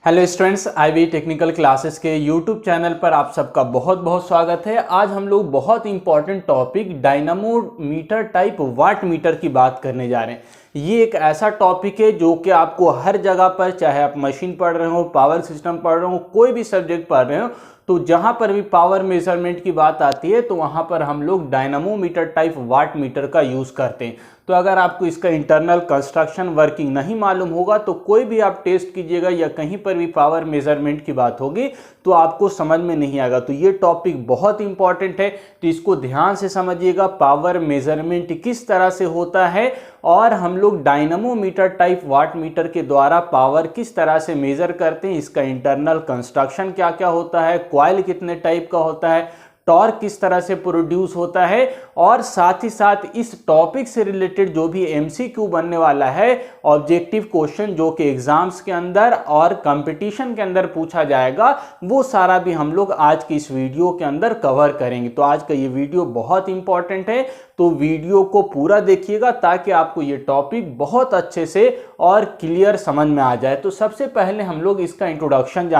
Hello students, IV technical classes के YouTube channel पर आप सबका बहुत बहुत स्वागत है। आज हम लोग बहुत important topic dynamometer type wattmeter की बात करने जा रहे हैं। ये एक ऐसा टॉपिक है जो कि आपको हर जगह पर, चाहे आप मशीन पढ़ रहे हो, पावर सिस्टम पढ़ रहे हो, कोई भी सब्जेक्ट पढ़ रहे हो, तो जहां पर भी पावर मेजरमेंट की बात आती है तो वहां पर हम लोग dynamometer type wattmeter का यूज करते हैं। तो अगर आपको इसका इंटरनल कंस्ट्रक्शन वर्किंग नहीं मालूम होगा तो कोई भी आप टेस्ट कीजिएगा या कहीं पर भी पावर मेजरमेंट की बात होगी तो आपको समझ में नहीं आएगा। तो ये टॉपिक बहुत इंपॉर्टेंट है, तो इसको ध्यान से समझिएगा। पावर मेजरमेंट किस तरह से होता है और हम लोग dynamometer type wattmeter के द्वारा पावर किस तरह से मेजर करते हैं, इसका इंटरनल कंस्ट्रक्शन क्या क्या होता है, कॉइल कितने टाइप का होता है, टॉर्क किस तरह से प्रोड्यूस होता है, और साथ ही साथ इस टॉपिक से रिलेटेड जो भी एमसीक्यू बनने वाला है, ऑब्जेक्टिव क्वेश्चन जो कि एग्जाम्स के अंदर और कंपटीशन के अंदर पूछा जाएगा, वो सारा भी हम लोग आज की इस वीडियो के अंदर कवर करेंगे। तो आज का ये वीडियो बहुत इंपॉर्टेंट है, तो वीडियो को पूरा देखिएगा ताकि आपको ये टॉपिक बहुत अच्छे से और क्लियर समझ में आ जाए। तो सबसे पहले हम लोग इसका इंट्रोडक्शन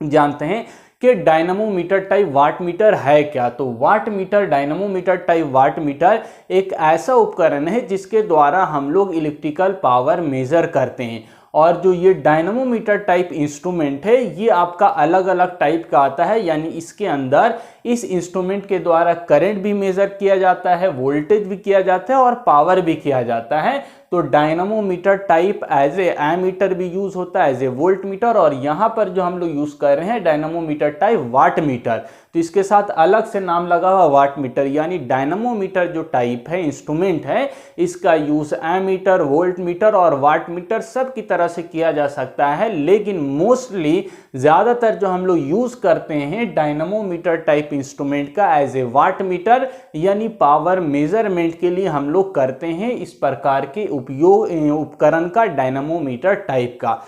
जानते हैं कि dynamometer type wattmeter है क्या। तो wattmeter, dynamometer type wattmeter एक ऐसा उपकरण है जिसके द्वारा हम लोग इलेक्ट्रिकल पावर मेजर करते हैं। और जो ये डायनामो मीटर टाइप इंस्ट्रूमेंट है ये आपका अलग अलग टाइप का आता है, यानी इसके अंदर इस इंस्ट्रूमेंट के द्वारा करंट भी मेजर किया जाता है, वोल्टेज भी किया जाता है और पावर भी किया जाता है। तो dynamometer type as a ammeter भी यूज होता है, एज ए वोल्ट मीटर, और यहाँ पर जो हम लोग यूज कर रहे हैं dynamometer type wattmeter, तो इसके साथ अलग से नाम लगा हुआ वाट मीटर। यानी डायनामो मीटर जो टाइप है, इंस्ट्रूमेंट है, इसका यूज एमीटर, वोल्ट मीटर और वाट मीटर सब की तरह से किया जा सकता है। लेकिन मोस्टली ज्यादातर जो हम लोग यूज करते हैं डायनामो मीटर टाइप इंस्ट्रूमेंट का एज ए वाट मीटर, यानी पावर मेजरमेंट के लिए हम लोग करते हैं इस प्रकार के उपकरण का, डायनामो मीटर टाइप का।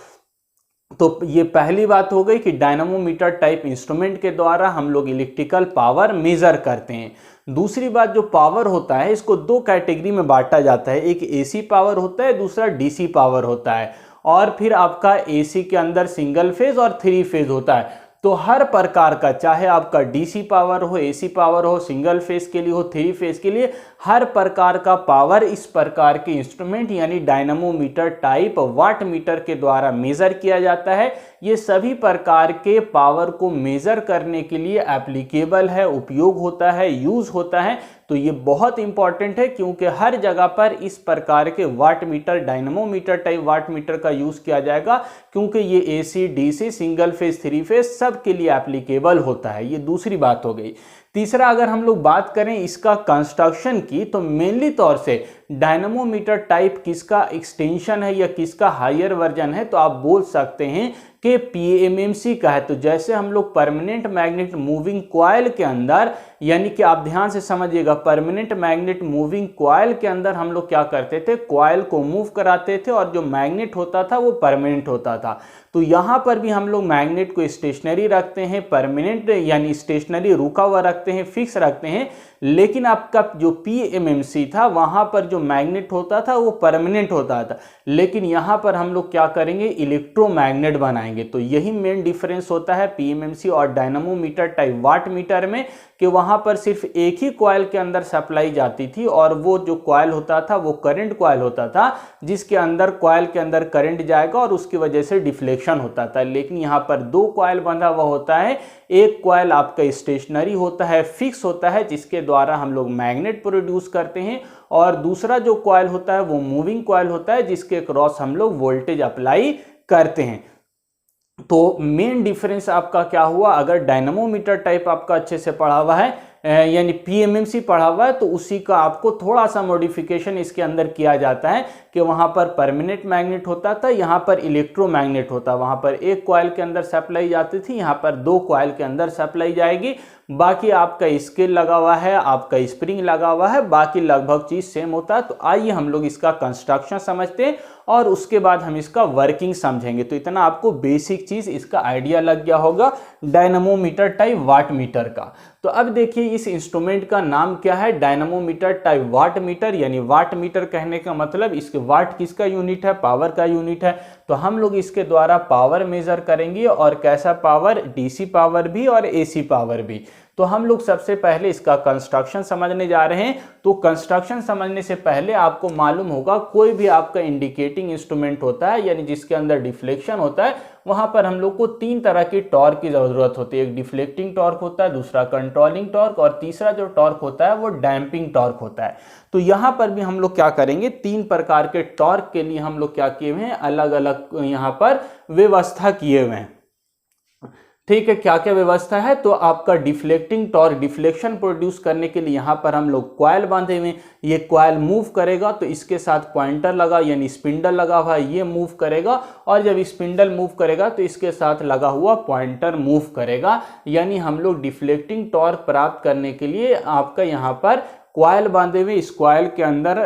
तो ये पहली बात हो गई कि डायनामो मीटर टाइप इंस्ट्रूमेंट के द्वारा हम लोग इलेक्ट्रिकल पावर मेजर करते हैं। दूसरी बात, जो पावर होता है इसको दो कैटेगरी में बांटा जाता है, एक एसी पावर होता है, दूसरा डीसी पावर होता है, और फिर आपका एसी के अंदर सिंगल फेज और थ्री फेज होता है। तो हर प्रकार का, चाहे आपका डीसी पावर हो, एसी पावर हो, सिंगल फेज के लिए हो, थ्री फेज के लिए, हर प्रकार का पावर इस प्रकार के इंस्ट्रूमेंट यानी dynamometer type wattmeter के द्वारा मेजर किया जाता है। ये सभी प्रकार के पावर को मेजर करने के लिए एप्लीकेबल है, उपयोग होता है, यूज होता है। तो ये बहुत इंपॉर्टेंट है क्योंकि हर जगह पर इस प्रकार के wattmeter, dynamometer type wattmeter का यूज किया जाएगा, क्योंकि ये AC, DC, single phase, three phase सब के लिए एप्लीकेबल होता है। ये दूसरी बात हो गई। तीसरा, अगर हम लोग बात करें इसका कंस्ट्रक्शन की, तो मेनली तौर से डायनामो मीटर टाइप किसका एक्सटेंशन है या किसका हायर वर्जन है, तो आप बोल सकते हैं कि पीएमएमसी का है। तो जैसे हम लोग परमानेंट मैग्नेट मूविंग कॉइल के अंदर, यानी कि आप ध्यान से समझिएगा, परमानेंट मैग्नेट मूविंग कॉइल के अंदर हम लोग क्या करते थे, कॉइल को मूव कराते थे और जो मैग्नेट होता था वो परमानेंट होता था। तो यहाँ पर भी हम लोग मैग्नेट को स्टेशनरी रखते हैं, परमानेंट यानी स्टेशनरी रुका हुआ रखते हैं, फिक्स रखते हैं। लेकिन आपका जो पीएमएमसी था वहां पर जो मैग्नेट होता था वो परमानेंट होता था, लेकिन यहां पर हम लोग क्या करेंगे, इलेक्ट्रोमैग्नेट बनाएंगे। तो यही मेन डिफरेंस होता है पीएमएमसी और dynamometer type wattmeter में, कि वहां पर सिर्फ एक ही कॉइल के अंदर सप्लाई जाती थी और वो जो कॉइल होता था वो करंट कॉइल होता था, जिसके अंदर कॉइल के अंदर करंट जाएगा और उसकी वजह से डिफ्लेक्शन होता था। लेकिन यहाँ पर दो कॉइल बंधा हुआ होता है, एक कॉइल आपका स्टेशनरी होता है, फिक्स होता है, जिसके द्वारा हम लोग मैग्नेट प्रोड्यूस करते हैं, और दूसरा जो कॉइल होता है वो मूविंग कॉइल होता है, जिसके क्रॉस हम लोग वोल्टेज अप्लाई करते हैं। तो मेन डिफरेंस आपका क्या हुआ, अगर डायनामो मीटर टाइप आपका अच्छे से पढ़ा हुआ है यानी पीएमएमसी पढ़ा हुआ है, तो उसी का आपको थोड़ा सा मॉडिफिकेशन इसके अंदर किया जाता है कि वहां पर परमानेंट मैग्नेट होता था, यहाँ पर इलेक्ट्रोमैग्नेट होता। वहां पर एक कॉइल के अंदर सप्लाई जाती थी, यहाँ पर दो कॉइल के अंदर सप्लाई जाएगी। बाकी आपका स्केल लगा हुआ है, आपका स्प्रिंग लगा हुआ है, बाकी लगभग चीज सेम होता है। तो आइए हम लोग इसका कंस्ट्रक्शन समझते हैं और उसके बाद हम इसका वर्किंग समझेंगे। तो इतना आपको बेसिक चीज़ इसका आइडिया लग गया होगा डायनामोमीटर टाइप वाट मीटर का। तो अब देखिए इस इंस्ट्रूमेंट का नाम क्या है, डायनामोमीटर टाइप वाट मीटर। यानी वाट मीटर कहने का मतलब इसके वाट किसका यूनिट है, पावर का यूनिट है। तो हम लोग इसके द्वारा पावर मेजर करेंगे, और कैसा पावर, डीसी पावर भी और एसी पावर भी। तो हम लोग सबसे पहले इसका कंस्ट्रक्शन समझने जा रहे हैं। तो कंस्ट्रक्शन समझने से पहले आपको मालूम होगा कोई भी आपका इंडिकेटिंग इंस्ट्रूमेंट होता है, यानी जिसके अंदर डिफ्लेक्शन होता है, वहां पर हम लोग को 3 तरह की टॉर्क की जरूरत होती है। एक डिफ्लेक्टिंग टॉर्क होता है, दूसरा कंट्रोलिंग टॉर्क, और तीसरा जो टॉर्क होता है वो डैम्पिंग टॉर्क होता है। तो यहाँ पर भी हम लोग क्या करेंगे, 3 प्रकार के टॉर्क के लिए हम लोग क्या किए हुए हैं, अलग अलग यहाँ पर व्यवस्था किए हुए हैं। ठीक है, क्या क्या व्यवस्था है, तो आपका डिफ्लेक्टिंग टॉर्क, डिफ्लेक्शन प्रोड्यूस करने के लिए यहाँ पर हम लोग कॉइल बांधे हुए हैं। ये कॉइल मूव करेगा तो इसके साथ पॉइंटर लगा यानी स्पिंडल लगा हुआ है, ये मूव करेगा, और जब स्पिंडल मूव करेगा तो इसके साथ लगा हुआ पॉइंटर मूव करेगा। यानी हम लोग डिफ्लेक्टिंग टॉर्क प्राप्त करने के लिए आपका यहाँ पर कॉइल बांधे हुए, इस कॉइल के अंदर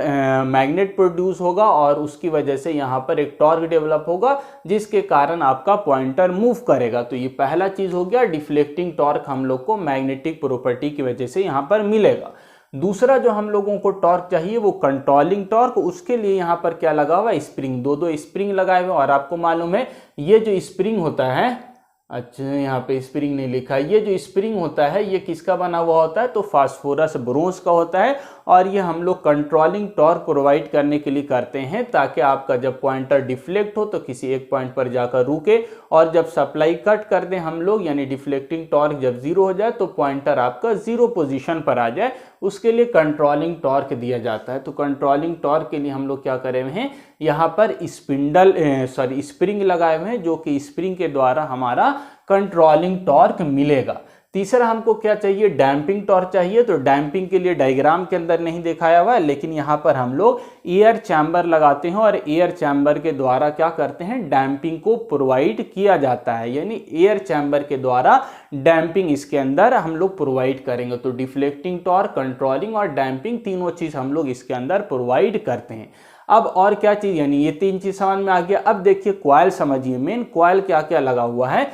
मैग्नेट प्रोड्यूस होगा, और उसकी वजह से यहाँ पर एक टॉर्क डेवलप होगा, जिसके कारण आपका पॉइंटर मूव करेगा। तो ये पहला चीज हो गया, डिफ्लेक्टिंग टॉर्क हम लोग को मैग्नेटिक प्रॉपर्टी की वजह से यहाँ पर मिलेगा। दूसरा जो हम लोगों को टॉर्क चाहिए वो कंट्रोलिंग टॉर्क। उसके लिए यहाँ पर क्या लगा हुआ है, स्प्रिंग, दो स्प्रिंग लगाए हुए, और आपको मालूम है ये जो स्प्रिंग होता है, अच्छा यहाँ पे स्प्रिंग नहीं लिखा है, ये जो स्प्रिंग होता है ये किसका बना हुआ होता है, तो फास्फोरस ब्रोंज का होता है। और ये हम लोग कंट्रोलिंग टॉर्क प्रोवाइड करने के लिए करते हैं, ताकि आपका जब पॉइंटर डिफ्लेक्ट हो तो किसी एक पॉइंट पर जाकर रुके, और जब सप्लाई कट कर दें हम लोग, यानी डिफ्लेक्टिंग टॉर्क जब 0 हो जाए तो पॉइंटर आपका 0 पोजीशन पर आ जाए, उसके लिए कंट्रोलिंग टॉर्क दिया जाता है। तो कंट्रोलिंग टॉर्क के लिए हम लोग क्या करे हुए हैं, यहाँ पर स्प्रिंग लगाए हुए हैं, जो कि स्प्रिंग के द्वारा हमारा कंट्रोलिंग टॉर्क मिलेगा। तीसरा हमको क्या चाहिए, डैम्पिंग टॉर्क चाहिए। तो डैम्पिंग के लिए डायग्राम के अंदर नहीं दिखाया हुआ है, लेकिन यहाँ पर हम लोग एयर चैम्बर लगाते हैं, और एयर चैम्बर के द्वारा क्या करते हैं, डैम्पिंग को प्रोवाइड किया जाता है। यानी एयर चैम्बर के द्वारा डैम्पिंग इसके अंदर हम लोग प्रोवाइड करेंगे। तो डिफ्लेक्टिंग टॉर्क, कंट्रोलिंग और डैम्पिंग, तीनों चीज हम लोग इसके अंदर प्रोवाइड करते हैं। अब और क्या चीज, यानी ये 3 चीज समझ में आ गया। अब देखिए कॉइल समझिए, मेन कॉइल क्या क्या लगा हुआ है।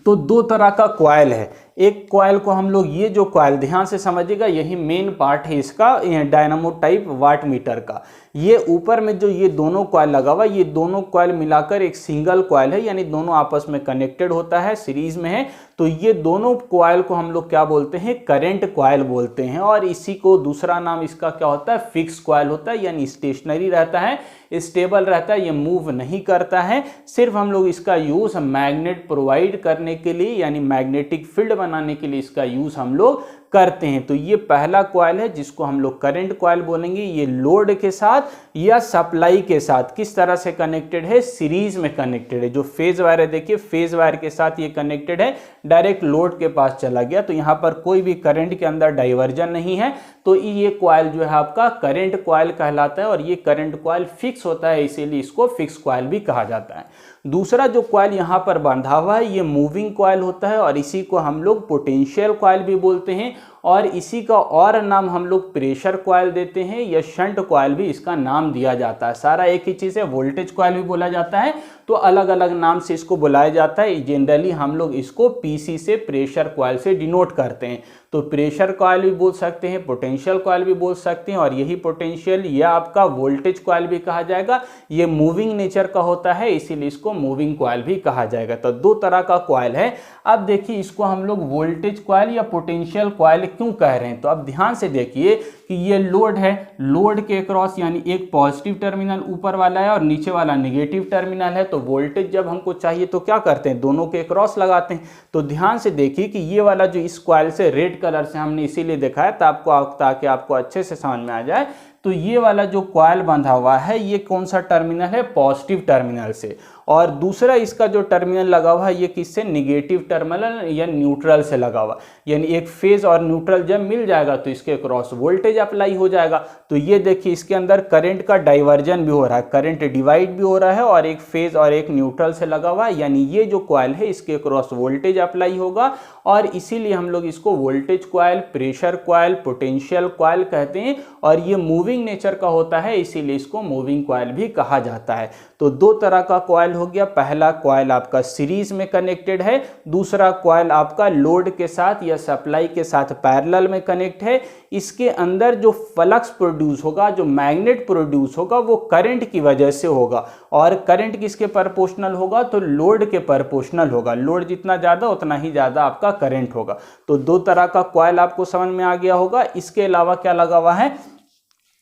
तो 2 तरह का कॉइल है। एक कॉइल को हम लोग, ये जो कॉइल ध्यान से समझिएगा, यही मेन पार्ट है इसका डायनामो टाइप वाट मीटर का। ये ऊपर में जो ये दोनों कॉइल लगा हुआ, ये दोनों कॉइल मिलाकर एक सिंगल कॉइल है, यानी दोनों आपस में कनेक्टेड होता है, सीरीज में है। तो ये दोनों कॉइल को हम लोग क्या बोलते हैं, करंट कॉइल बोलते हैं। और इसी को दूसरा नाम इसका क्या होता है, फिक्स कॉइल होता है, यानी स्टेशनरी रहता है, स्टेबल रहता है, ये मूव नहीं करता है। सिर्फ हम लोग इसका यूज मैग्नेट प्रोवाइड करने के लिए, यानी मैग्नेटिक फील्ड बनाने के लिए इसका यूज हम लोग करते हैं। तो ये पहला कॉइल है जिसको हम लोग करंट कॉइल बोलेंगे। ये लोड के साथ या सप्लाई के साथ किस तरह से कनेक्टेड है, सीरीज में कनेक्टेड है। जो फेज वायर है, देखिए फेज वायर के साथ ये कनेक्टेड है, डायरेक्ट लोड के पास चला गया, तो यहाँ पर कोई भी करंट के अंदर डाइवर्जन नहीं है। तो ये कॉइल जो है आपका करंट कॉइल कहलाता है, और ये करंट कॉइल फिक्स होता है, इसीलिए इसको फिक्स कॉइल भी कहा जाता है। दूसरा जो कॉइल यहाँ पर बांधा हुआ है, ये मूविंग कॉइल होता है, और इसी को हम लोग पोटेंशियल कॉइल भी बोलते हैं, और इसी का और नाम हम लोग प्रेशर कॉइल देते हैं, या शंट कॉइल भी इसका नाम दिया जाता है। सारा एक ही चीज़ है, वोल्टेज कॉइल भी बोला जाता है, तो अलग अलग नाम से इसको बुलाया जाता है। जनरली हम लोग इसको पीसी से, प्रेशर कॉइल से डिनोट करते हैं। तो प्रेशर कॉइल भी बोल सकते हैं, पोटेंशियल कॉइल भी बोल सकते हैं, और यही पोटेंशियल या आपका वोल्टेज कॉइल भी कहा जाएगा। ये मूविंग नेचर का होता है, इसीलिए इसको मूविंग कॉइल भी कहा जाएगा। तो 2 तरह का कॉइल है। अब देखिए इसको हम लोग वोल्टेज कॉइल या पोटेंशियल कॉइल क्यों कह रहे हैं, तो अब ध्यान से देखिए कि ये लोड है, लोड के क्रॉस यानी एक पॉजिटिव टर्मिनल ऊपर वाला है और नीचे वाला नेगेटिव टर्मिनल है। तो वोल्टेज जब हमको चाहिए तो क्या करते हैं, दोनों के क्रॉस लगाते हैं। तो ध्यान से देखिए कि ये वाला जो इस कॉइल से रेड कलर से हमने इसीलिए दिखाया ताकि आपको अच्छे से समझ में आ जाए। तो ये वाला जो कॉइल बंधा हुआ है, ये कौन सा टर्मिनल है, पॉजिटिव टर्मिनल से, और दूसरा इसका जो टर्मिनल लगा हुआ है ये किससे, निगेटिव टर्मिनल या न्यूट्रल से लगा हुआ। यानी एक फेज और न्यूट्रल जब मिल जाएगा तो इसके क्रॉस वोल्टेज अप्लाई हो जाएगा। तो ये देखिए इसके अंदर करंट का डाइवर्जन भी हो रहा है, करंट डिवाइड भी हो रहा है, और एक फेज और एक न्यूट्रल से लगा हुआ है। यानी ये जो कॉइल है इसके क्रॉस वोल्टेज अप्लाई होगा, और इसीलिए हम लोग इसको voltage coil, pressure coil, potential coil कहते हैं। और ये मूविंग नेचर का होता है, इसीलिए इसको मूविंग कॉइल भी कहा जाता है। तो दो तरह का कॉइल हो गया, पहला कॉइल आपका सीरीज में कनेक्टेड है, दूसरा कॉइल आपका लोड के साथ या सप्लाई के साथ पैरेलल में कनेक्ट है। इसके अंदर जो फ्लक्स प्रोड्यूस होगा, जो मैग्नेट प्रोड्यूस होगा, वो करंट की वजह से होगा। और करंट किसके प्रोपोर्शनल होगा? तो लोड के प्रोपोर्शनल होगा। लोड जितना ज़्यादा उतना ही ज़्यादा आपका करंट होगा। तो दो तरह का कॉइल आपको समझ में आ गया होगा। इसके अलावा क्या लगा हुआ है?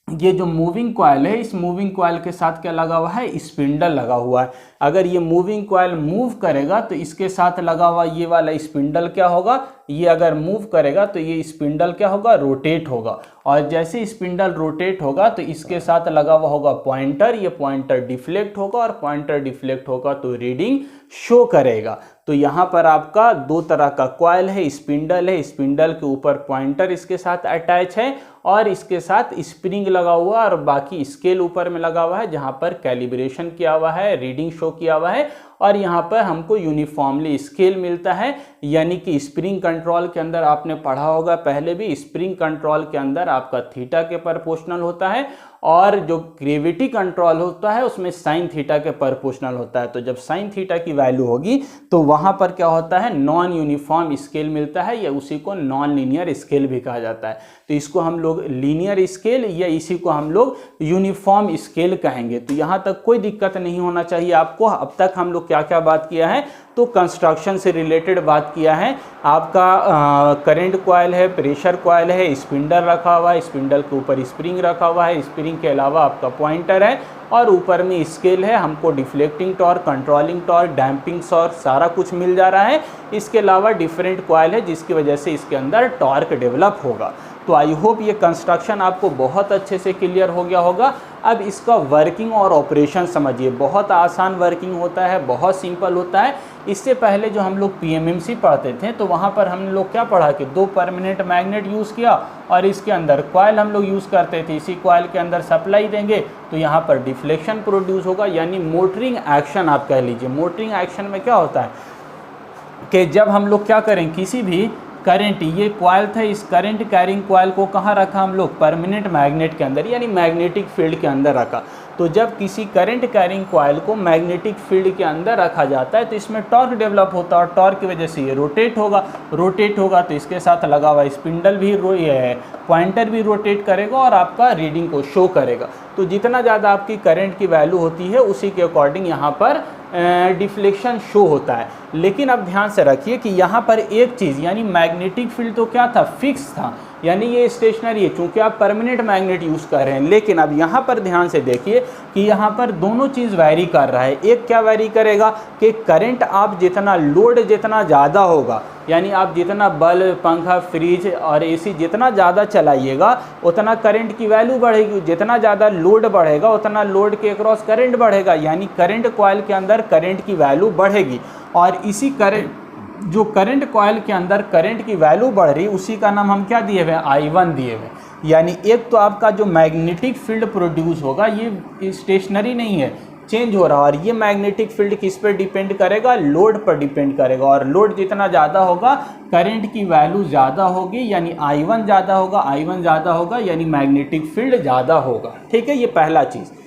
ये जो मूविंग कॉइल है, इस मूविंग कॉइल के साथ क्या लगा हुआ है? स्पिंडल लगा हुआ है। अगर ये मूविंग कॉइल मूव करेगा तो इसके साथ लगा हुआ ये वाला स्पिंडल क्या होगा? ये अगर मूव करेगा तो ये स्पिंडल क्या होगा? रोटेट होगा। और जैसे स्पिंडल रोटेट होगा तो इसके साथ लगा हुआ होगा पॉइंटर, ये पॉइंटर डिफ्लेक्ट होगा और पॉइंटर डिफ्लेक्ट होगा तो रीडिंग शो करेगा। तो यहाँ पर आपका दो तरह का कॉइल है, स्पिंडल है, स्पिंडल के ऊपर पॉइंटर इसके साथ अटैच है और इसके साथ स्प्रिंग लगा हुआ और बाकी स्केल ऊपर में लगा हुआ है जहाँ पर कैलिब्रेशन किया हुआ है, रीडिंग शो किया हुआ है। और यहाँ पर हमको यूनिफॉर्मली स्केल मिलता है, यानी कि स्प्रिंग कंट्रोल के अंदर आपने पढ़ा होगा पहले भी, स्प्रिंग कंट्रोल के अंदर आपका थीटा के प्रोपोर्शनल होता है और जो ग्रेविटी कंट्रोल होता है उसमें साइन थीटा के प्रोपोर्शनल होता है। तो जब साइन थीटा की वैल्यू होगी तो वहाँ पर क्या होता है? नॉन यूनिफॉर्म स्केल मिलता है, या उसी को नॉन लीनियर स्केल भी कहा जाता है। तो इसको हम लोग लीनियर स्केल या इसी को हम लोग यूनिफॉर्म स्केल कहेंगे। तो यहाँ तक कोई दिक्कत नहीं होना चाहिए आपको। अब तक हम लोग क्या क्या बात किया है? तो कंस्ट्रक्शन से रिलेटेड बात किया है। आपका करंट कॉइल है, प्रेशर कॉइल है, स्पिंडल रखा हुआ है, स्पिंडल के ऊपर स्प्रिंग रखा हुआ है, स्प्रिंग के अलावा आपका पॉइंटर है और ऊपर में स्केल है। हमको deflecting torque, controlling torque, damping torque सारा कुछ मिल जा रहा है। इसके अलावा डिफरेंट कॉइल है जिसकी वजह से इसके अंदर टॉर्क डेवलप होगा। तो आई होप ये कंस्ट्रक्शन आपको बहुत अच्छे से क्लियर हो गया होगा। अब इसका वर्किंग और ऑपरेशन समझिए। बहुत आसान वर्किंग होता है, बहुत सिंपल होता है। इससे पहले जो हम लोग पीएमएमसी पढ़ते थे तो वहाँ पर हम लोग क्या पढ़ा कि दो परमानेंट मैग्नेट यूज़ किया और इसके अंदर कॉइल हम लोग यूज़ करते थे। इसी कॉइल के अंदर सप्लाई देंगे तो यहाँ पर डिफ्लेक्शन प्रोड्यूस होगा, यानी मोटरिंग एक्शन आप कह लीजिए। मोटरिंग एक्शन में क्या होता है कि जब हम लोग क्या करें, किसी भी करंट, ये कॉइल था, इस करंट कैरिंग कॉइल को कहाँ रखा हम लोग? परमानेंट मैग्नेट के अंदर, यानी मैग्नेटिक फील्ड के अंदर रखा। तो जब किसी करंट कैरिंग कॉइल को मैग्नेटिक फील्ड के अंदर रखा जाता है तो इसमें टॉर्क डेवलप होता है और टॉर्क की वजह से ये रोटेट होगा तो इसके साथ लगा हुआ स्पिंडल भी पॉइंटर भी रोटेट करेगा और आपका रीडिंग को शो करेगा। तो जितना ज़्यादा आपकी करंट की वैल्यू होती है उसी के अकॉर्डिंग यहाँ पर डिफ्लेक्शन शो होता है। लेकिन अब ध्यान से रखिए कि यहाँ पर एक चीज़, यानी मैग्नेटिक फील्ड तो क्या था? फिक्स था, यानी ये स्टेशनरी है क्योंकि आप परमानेंट मैग्नेट यूज़ कर रहे हैं। लेकिन अब यहाँ पर ध्यान से देखिए कि यहाँ पर दोनों चीज़ वैरी कर रहा है। एक क्या वैरी करेगा कि करंट आप जितना, लोड जितना ज़्यादा होगा, यानी आप जितना बल्ब, पंखा, फ्रिज और एसी जितना ज़्यादा चलाइएगा उतना करंट की वैल्यू बढ़ेगी। जितना ज़्यादा लोड बढ़ेगा उतना लोड के अक्रॉस करंट बढ़ेगा, यानी करंट कॉइल के अंदर करंट की वैल्यू बढ़ेगी। और इसी जो करंट कॉइल के अंदर करंट की वैल्यू बढ़ रही, उसी का नाम हम क्या दिए हुए? I1 दिए हुए। यानी एक तो आपका जो मैग्नेटिक फील्ड प्रोड्यूस होगा ये स्टेशनरी नहीं है, चेंज हो रहा है। और ये मैग्नेटिक फील्ड किस पर डिपेंड करेगा? लोड पर डिपेंड करेगा। और लोड जितना ज़्यादा होगा करंट की वैल्यू ज़्यादा होगी, यानी I1 ज़्यादा होगा। I1 ज़्यादा होगा यानी मैग्नेटिक फील्ड ज़्यादा होगा। ठीक है, ये पहला चीज़।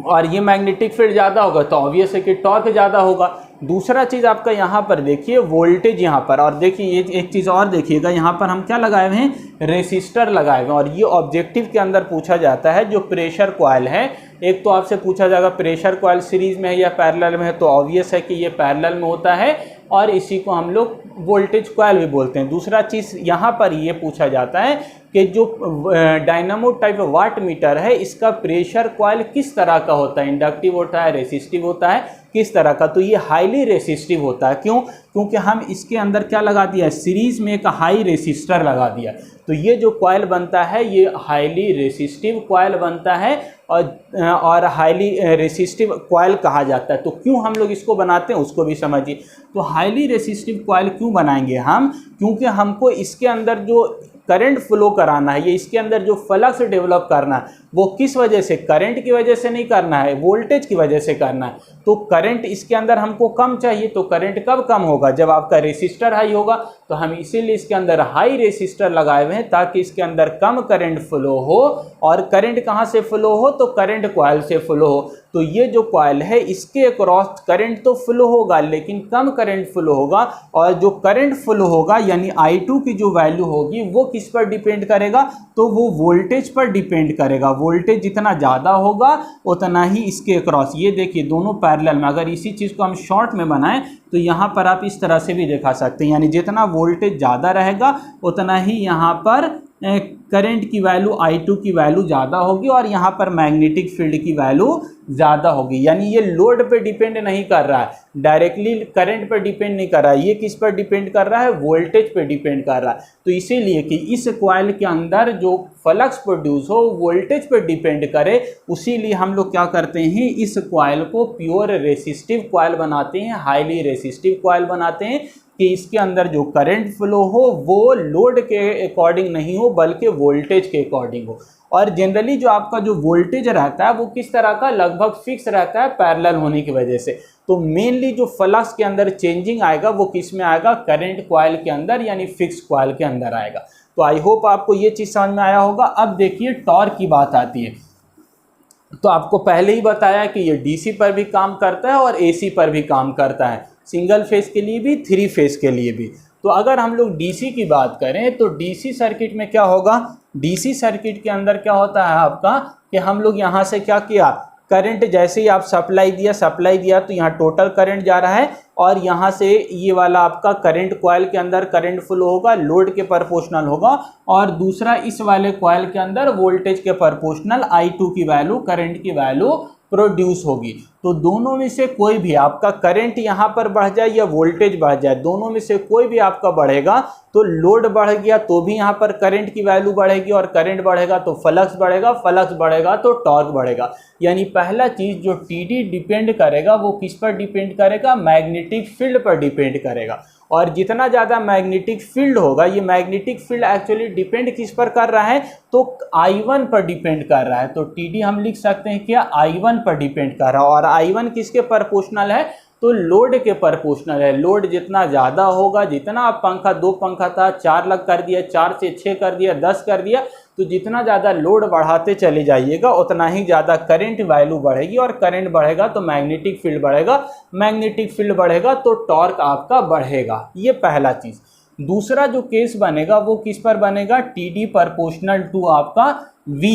और ये मैग्नेटिक फील्ड ज़्यादा होगा तो ऑब्वियस है कि टॉर्क ज़्यादा होगा। दूसरा चीज़ आपका यहाँ पर देखिए वोल्टेज यहाँ पर, और देखिए ये एक चीज़ और देखिएगा, यहाँ पर हम क्या लगाए हुए हैं? रेसिस्टर लगाए हुए हैं। और ये ऑब्जेक्टिव के अंदर पूछा जाता है। जो प्रेशर कॉइल है, एक तो आपसे पूछा जाएगा प्रेशर कॉइल सीरीज में है या पैरेलल में है, तो ऑब्वियस है कि ये पैरेलल में होता है और इसी को हम लोग वोल्टेज कॉइल भी बोलते हैं। दूसरा चीज़ यहाँ पर ये पूछा जाता है कि जो डायनामो टाइप वाट मीटर है इसका प्रेशर कॉइल किस तरह का होता है? इंडक्टिव होता है, रेसिस्टिव होता है, किस तरह का? तो ये हाईली रेसिस्टिव होता है। क्यों? क्योंकि हम इसके अंदर क्या लगा दिया? सीरीज में एक हाई रेसिस्टर लगा दिया। तो ये जो कॉइल बनता है ये हाईली रेसिस्टिव कॉइल बनता है और हाईली रेसिस्टिव कॉइल कहा जाता है। तो क्यों हम लोग इसको बनाते हैं उसको भी समझिए। तो हाईली रेसिस्टिव कॉइल क्यों बनाएंगे हम? क्योंकि हमको इसके अंदर जो करंट फ्लो कराना है, ये इसके अंदर जो फ्लक्स डेवलप करना है वो किस वजह से, करंट की वजह से नहीं करना है, वोल्टेज की वजह से करना है। तो करंट इसके अंदर हमको कम चाहिए, तो करंट कब कम होगा, जब आपका रेसिस्टर हाई होगा। तो हम इसीलिए इसके अंदर हाई रेसिस्टर लगाए हुए हैं ताकि इसके अंदर कम करंट फ्लो हो। और करंट कहाँ से फ्लो हो, तो करंट कॉइल से फ्लो हो। तो ये जो कॉइल है इसके अक्रॉस करंट तो फ्लो होगा लेकिन कम करंट फ्लो होगा, और जो करंट फ्लो होगा यानी I2 की जो वैल्यू होगी वो किस पर डिपेंड करेगा, तो वो वोल्टेज पर डिपेंड करेगा। वोल्टेज जितना ज़्यादा होगा उतना ही इसके अक्रॉस, ये देखिए दोनों पैरेलल में, अगर इसी चीज़ को हम शॉर्ट में बनाएं तो यहाँ पर आप इस तरह से भी दिखा सकते हैं, यानी जितना वोल्टेज ज़्यादा रहेगा उतना ही यहाँ पर करंट की वैल्यू I2 की वैल्यू ज़्यादा होगी और यहाँ पर मैग्नेटिक फील्ड की वैल्यू ज़्यादा होगी। यानी ये लोड पे डिपेंड नहीं कर रहा है, डायरेक्टली करंट पर डिपेंड नहीं कर रहा है, ये किस पर डिपेंड कर रहा है, वोल्टेज पे डिपेंड कर रहा है। तो इसीलिए कि इस कॉइल के अंदर जो फ्लक्स प्रोड्यूस हो वोल्टेज पर डिपेंड करे, उसीलिए हम लोग क्या करते हैं, इस कॉइल को प्योर रेसिस्टिव कॉइल बनाते हैं, हाईली रेसिस्टिव कॉइल बनाते हैं कि इसके अंदर जो करंट फ्लो हो वो लोड के अकॉर्डिंग नहीं हो बल्कि वोल्टेज के अकॉर्डिंग हो। और जनरली जो आपका जो वोल्टेज रहता है वो किस तरह का, लगभग फिक्स रहता है पैरेलल होने की वजह से। तो मेनली जो फ्लक्स के अंदर चेंजिंग आएगा वो किस में आएगा, करंट कॉइल के अंदर यानी फिक्स कॉइल के अंदर आएगा। तो आई होप आपको ये चीज़ समझ में आया होगा। अब देखिए टॉर्क की बात आती है, तो आपको पहले ही बताया कि ये डीसी पर भी काम करता है और एसी पर भी काम करता है, सिंगल फेज के लिए भी, 3 फेज के लिए भी। तो अगर हम लोग डीसी की बात करें तो डीसी सर्किट में क्या होगा, डीसी सर्किट के अंदर क्या होता है आपका कि हम लोग यहाँ से क्या किया, करंट जैसे ही आप सप्लाई दिया तो यहाँ टोटल करंट जा रहा है और यहाँ से ये वाला आपका करंट कॉइल के अंदर करंट फ्लो होगा, लोड के प्रोपोर्शनल होगा, और दूसरा इस वाले कॉइल के अंदर वोल्टेज के प्रोपोर्शनल I2 की वैल्यू, करंट की वैल्यू प्रोड्यूस होगी। तो दोनों में से कोई भी आपका करंट यहाँ पर बढ़ जाए या वोल्टेज बढ़ जाए, दोनों में से कोई भी आपका बढ़ेगा तो लोड बढ़ गया तो भी यहाँ पर करंट की वैल्यू बढ़ेगी, और करंट बढ़ेगा तो फ्लक्स बढ़ेगा, फ्लक्स बढ़ेगा तो टॉर्क बढ़ेगा। यानी पहला चीज़ जो TD डिपेंड करेगा वो किस पर डिपेंड करेगा, मैग्नेटिक फील्ड पर डिपेंड करेगा। और जितना ज़्यादा मैग्नेटिक फील्ड होगा, ये मैग्नेटिक फील्ड एक्चुअली डिपेंड किस पर कर रहा है, तो I1 पर डिपेंड कर रहा है। तो TD हम लिख सकते हैं क्या, I1 पर डिपेंड कर रहा है। और I1 किसके प्रोपोर्शनल है, तो लोड के प्रोपोर्शनल है। लोड जितना ज़्यादा होगा, जितना आप पंखा, 2 पंखा था 4 लग कर दिया, 4 से 6 कर दिया, 10 कर दिया, तो जितना ज़्यादा लोड बढ़ाते चले जाइएगा उतना ही ज़्यादा करंट वैल्यू बढ़ेगी, और करंट बढ़ेगा तो मैग्नेटिक फील्ड बढ़ेगा, मैग्नेटिक फील्ड बढ़ेगा तो टॉर्क आपका बढ़ेगा। ये पहला चीज़। दूसरा जो केस बनेगा वो किस पर बनेगा, TD प्रोपोर्शनल टू आपका V,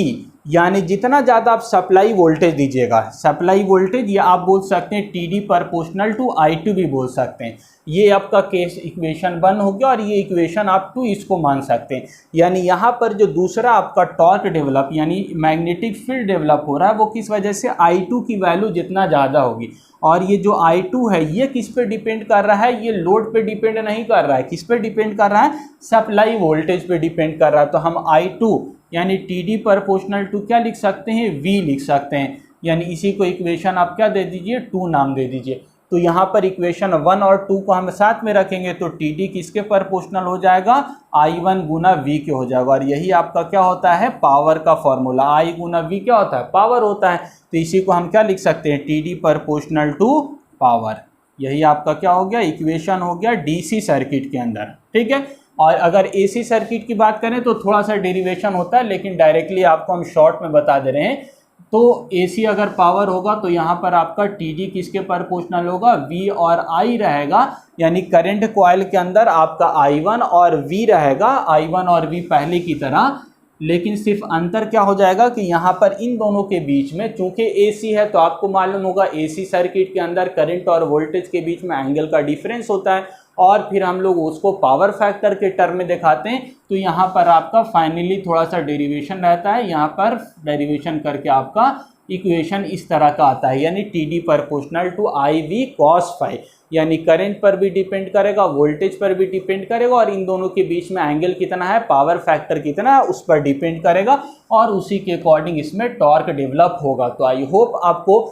यानी जितना ज़्यादा आप सप्लाई वोल्टेज दीजिएगा, सप्लाई वोल्टेज, या आप बोल सकते हैं TD प्रोपोर्शनल टू I2 भी बोल सकते हैं। ये आपका केस इक्वेशन 1 हो गया, और ये इक्वेशन आप 2 इसको मान सकते हैं। यानी यहाँ पर जो दूसरा आपका टॉर्क डेवलप यानी मैग्नेटिक फील्ड डेवलप हो रहा है वो किस वजह से, I2 की वैल्यू जितना ज़्यादा होगी। और ये जो I2 है ये किस पे डिपेंड कर रहा है, ये लोड पे डिपेंड नहीं कर रहा है, किस पे डिपेंड कर रहा है, सप्लाई वोल्टेज पे डिपेंड कर रहा है। तो हम I2 यानी TD प्रोपोर्शनल टू क्या लिख सकते हैं, V लिख सकते हैं। यानी इसी को इक्वेशन आप क्या दे दीजिए, 2 नाम दे दीजिए। तो यहाँ पर इक्वेशन 1 और 2 को हम साथ में रखेंगे तो TD किसके प्रोपोर्शनल हो जाएगा, I1 गुना V के हो जाएगा। और यही आपका क्या होता है, पावर का फॉर्मूला, I गुना V क्या होता है, पावर होता है। तो इसी को हम क्या लिख सकते हैं, TD प्रोपोर्शनल टू पावर। यही आपका क्या हो गया, इक्वेशन हो गया DC सर्किट के अंदर, ठीक है। और अगर AC सर्किट की बात करें तो थोड़ा सा डेरिवेशन होता है, लेकिन डायरेक्टली आपको हम शॉर्ट में बता दे रहे हैं। तो AC अगर पावर होगा तो यहाँ पर आपका TD किसके प्रोपोर्शनल होगा, V और I रहेगा। यानी करंट कॉइल के अंदर आपका I1 और V रहेगा, I1 और V पहले की तरह, लेकिन सिर्फ अंतर क्या हो जाएगा कि यहाँ पर इन दोनों के बीच में, चूंकि AC है तो आपको मालूम होगा AC सर्किट के अंदर करंट और वोल्टेज के बीच में एंगल का डिफरेंस होता है, और फिर हम लोग उसको पावर फैक्टर के टर्म में दिखाते हैं। तो यहाँ पर आपका फाइनली थोड़ा सा डेरिवेशन रहता है, यहाँ पर डेरिवेशन करके आपका इक्वेशन इस तरह का आता है, यानी TD proportional to IV cos phi। यानी करंट पर भी डिपेंड करेगा, वोल्टेज पर भी डिपेंड करेगा, और इन दोनों के बीच में एंगल कितना है, पावर फैक्टर कितना है, उस पर डिपेंड करेगा, और उसी के अकॉर्डिंग इसमें टॉर्क डेवलप होगा। तो आई होप आपको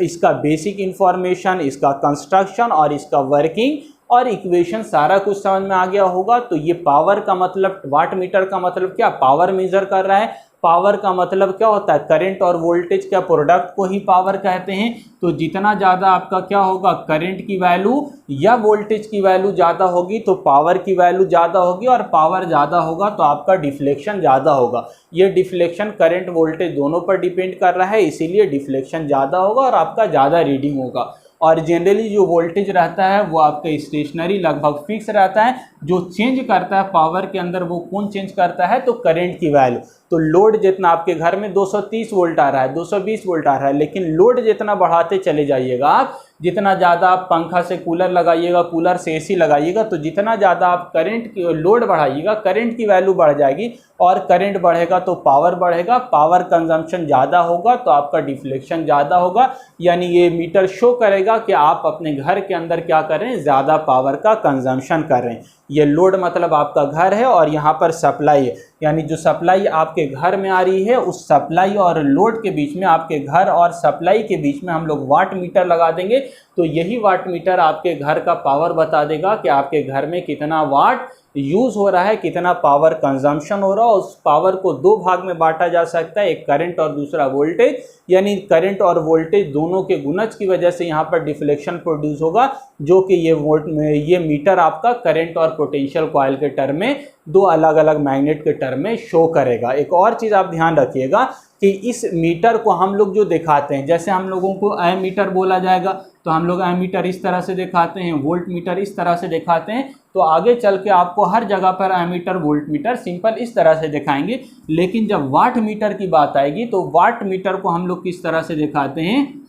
इसका बेसिक इंफॉर्मेशन, इसका कंस्ट्रक्शन और इसका वर्किंग और इक्वेशन सारा कुछ समझ में आ गया होगा। तो ये पावर का मतलब, वाट मीटर का मतलब क्या, पावर मेजर कर रहा है। पावर का मतलब क्या होता है, करंट और वोल्टेज का प्रोडक्ट को ही पावर कहते हैं। तो जितना ज़्यादा आपका क्या होगा, करंट की वैल्यू या वोल्टेज की वैल्यू ज़्यादा होगी तो पावर की वैल्यू ज़्यादा होगी, और पावर ज़्यादा होगा तो आपका डिफ्लेक्शन ज़्यादा होगा। ये डिफ्लेक्शन करंट वोल्टेज दोनों पर डिपेंड कर रहा है, इसीलिए डिफ्लेक्शन ज़्यादा होगा और आपका ज़्यादा रीडिंग होगा। और जनरली जो वोल्टेज रहता है वो आपका स्टेशनरी लगभग फिक्स रहता है। जो चेंज करता है पावर के अंदर वो कौन चेंज करता है, तो करंट की वैल्यू। तो लोड जितना आपके घर में 230 वोल्ट आ रहा है, 220 वोल्ट आ रहा है, लेकिन लोड जितना बढ़ाते चले जाइएगा आप, जितना ज़्यादा आप पंखा से कूलर लगाइएगा, कूलर से एसी लगाइएगा, तो जितना ज़्यादा आप करंट की लोड बढ़ाइएगा करंट की वैल्यू बढ़ जाएगी, और करंट बढ़ेगा तो पावर बढ़ेगा, पावर कंजम्पशन ज़्यादा होगा तो आपका डिफ्लेक्शन ज़्यादा होगा। यानी ये मीटर शो करेगा कि आप अपने घर के अंदर क्या कर रहे हैं, ज़्यादा पावर का कंजम्पशन कर रहे हैं। ये लोड मतलब आपका घर है, और यहाँ पर सप्लाई है, यानी जो सप्लाई आपके घर में आ रही है उस सप्लाई और लोड के बीच में, आपके घर और सप्लाई के बीच में हम लोग वाट मीटर लगा देंगे। तो यही वाट मीटर आपके घर का पावर बता देगा कि आपके घर में कितना वाट यूज़ हो रहा है, कितना पावर कंजम्पशन हो रहा है। उस पावर को दो भाग में बांटा जा सकता है, एक करंट और दूसरा वोल्टेज। यानी करंट और वोल्टेज दोनों के गुणज की वजह से यहाँ पर डिफ्लेक्शन प्रोड्यूस होगा, जो कि ये मीटर आपका करंट और पोटेंशियल कॉइल के टर्म में, दो अलग अलग मैग्नेट के टर्म में शो करेगा। एक और चीज़ आप ध्यान रखिएगा कि इस मीटर को हम लोग जो दिखाते हैं, जैसे हम लोगों को एमीटर बोला जाएगा तो हम लोग एमीटर इस तरह से दिखाते हैं, वोल्ट मीटर इस तरह से दिखाते हैं। तो आगे चल के आपको हर जगह पर एमीटर वोल्ट मीटर सिंपल इस तरह से दिखाएंगे। लेकिन जब वाट मीटर की बात आएगी तो वाट मीटर को हम लोग किस तरह से दिखाते हैं,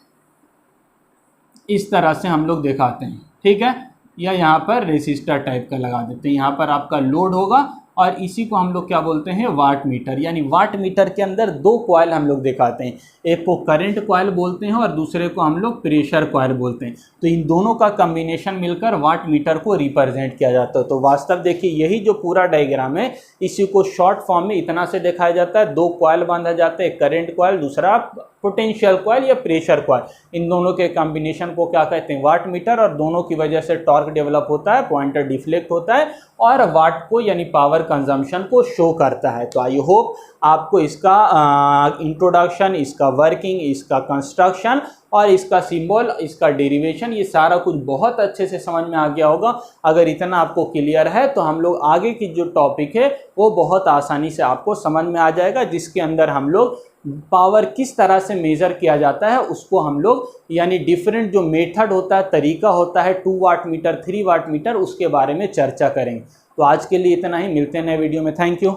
इस तरह से हम लोग दिखाते हैं, ठीक है। या यहाँ पर रेसिस्टर टाइप का लगा देते हैं, यहाँ पर आपका लोड होगा, और इसी को हम लोग क्या बोलते हैं, वाट मीटर। यानी वाट मीटर के अंदर दो कॉइल हम लोग दिखाते हैं, एक को करंट कॉइल बोलते हैं और दूसरे को हम लोग प्रेशर कॉइल बोलते हैं। तो इन दोनों का कॉम्बिनेशन मिलकर वाट मीटर को रिप्रेजेंट किया जाता है। तो वास्तव देखिए यही जो पूरा डायग्राम है, इसी को शॉर्ट फॉर्म में इतना से दिखाया जाता है। दो कॉइल बांधा जाता है, करंट कॉइल, दूसरा पोटेंशियल कॉइल या प्रेशर कॉइल। इन दोनों के कॉम्बिनेशन को क्या कहते हैं, वाट मीटर। और दोनों की वजह से टॉर्क डेवलप होता है, पॉइंटर डिफ्लेक्ट होता है, और वाट को यानी पावर कंजम्पशन को शो करता है। तो आई होप आपको इसका इंट्रोडक्शन, इसका वर्किंग, इसका कंस्ट्रक्शन और इसका सिंबल, इसका डेरिवेशन, ये सारा कुछ बहुत अच्छे से समझ में आ गया होगा। अगर इतना आपको क्लियर है तो हम लोग आगे की जो टॉपिक है वो बहुत आसानी से आपको समझ में आ जाएगा, जिसके अंदर हम लोग पावर किस तरह से मेज़र किया जाता है उसको हम लोग, यानी डिफरेंट जो मेथड होता है, तरीका होता है, 2 वाट मीटर, 3 वाट मीटर, उसके बारे में चर्चा करेंगे। तो आज के लिए इतना ही, मिलते हैं नए वीडियो में। Thank you.